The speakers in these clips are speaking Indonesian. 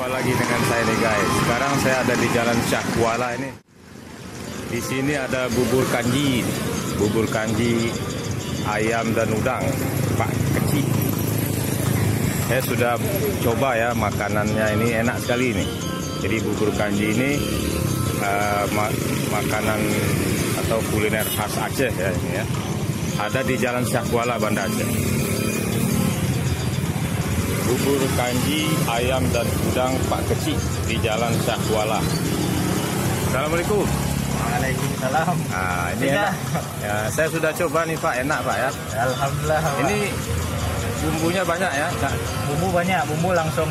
Jumpa lagi dengan saya nih guys. Sekarang saya ada di Jalan Syah Kuala ini. Di sini ada bubur kanji, ayam dan udang, Pak Kecil. Saya sudah coba ya makanannya, ini enak sekali ini. Jadi bubur kanji ini makanan atau kuliner khas Aceh ya ini ya. Ada di Jalan Syah Kuala, Banda Aceh. Bubur kanji, ayam dan udang Pak Kecil di Jalan Syah Kuala. Assalamualaikum. Waalaikumsalam. Nah, ini enak. Ya, saya sudah coba nih Pak, enak Pak ya. Alhamdulillah. Ini bumbunya banyak ya? Bumbu banyak, bumbu langsung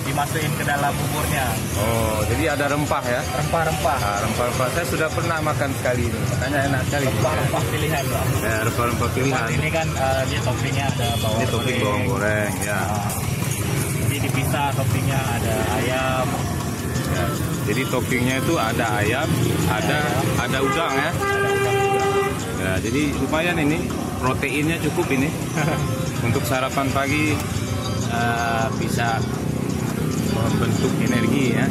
dimasukin ke dalam buburnya. Oh, jadi ada rempah ya? Rempah-rempah. Nah, rempah-rempah. Saya sudah pernah makan sekali ini, makanya enak sekali. Rempah-rempah pilihan Pak. Ya, rempah-rempah pilihan. Ini kan dia toppingnya ada bawang Ini topping bawang goreng ya. Jadi dipisah toppingnya ada ayam. Ya, jadi toppingnya itu ada ayam, ada udang ya. Ada udang juga. Ya, jadi lumayan ini proteinnya cukup ini. Untuk sarapan pagi bisa membentuk energi ya.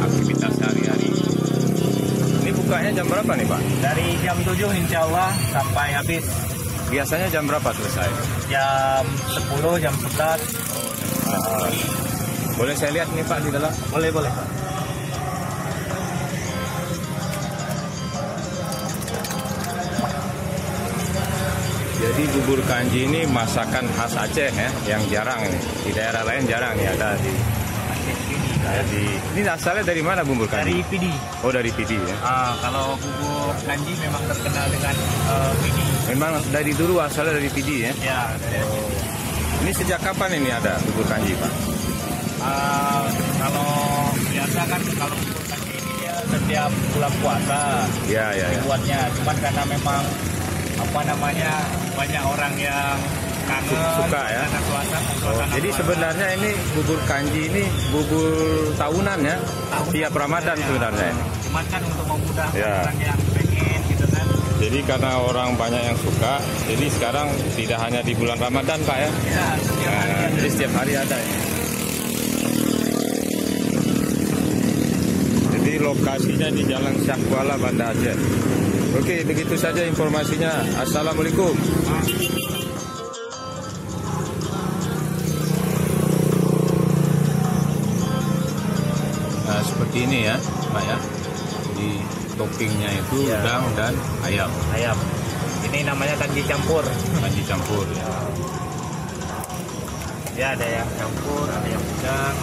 Aktivitas sehari-hari. Ini bukanya jam berapa nih Pak? Dari jam 7 insya Allah sampai habis. Biasanya jam berapa selesai? Jam 10, jam 11. Boleh saya lihat nih Pak di dalam? Boleh Pak. Jadi bubur kanji ini masakan khas Aceh ya, yang jarang ini. Di daerah lain jarang ya ada di ini asalnya dari mana bubur kanji? Dari Pidi. Oh, dari Pidi ya. Kalau bubur kanji memang terkenal dengan Pidi. Memang dari dulu asalnya dari Pidi ya. Ya, dari Ini sejak kapan ini ada bubur kanji Pak? kalau biasa kan kalau bubur kanji ini ya setiap bulan puasa Ya. buatnya. Cuman karena memang banyak orang yang kangen Suka ya. suasana Jadi puasa. sebenarnya ini bubur kanji ini bubur tahunan ya. Tiap Ramadan sebenarnya. Cuman kan untuk memudahkan Ya. orang yang pengen gitu kan. Jadi karena orang banyak yang suka, jadi sekarang tidak hanya di bulan Ramadan Pak ya. Ya, setiap hari ada. Jadi setiap hari ada ya. Jadi lokasinya di Jalan Syah Kuala, Banda Aceh. Oke, begitu saja informasinya. Assalamualaikum. Nah, seperti ini ya, Pak ya. Di toppingnya itu udang dan ayam. Ayam. Ini namanya kanji campur. Kanji campur ya. Ya ada yang campur, ada yang udang.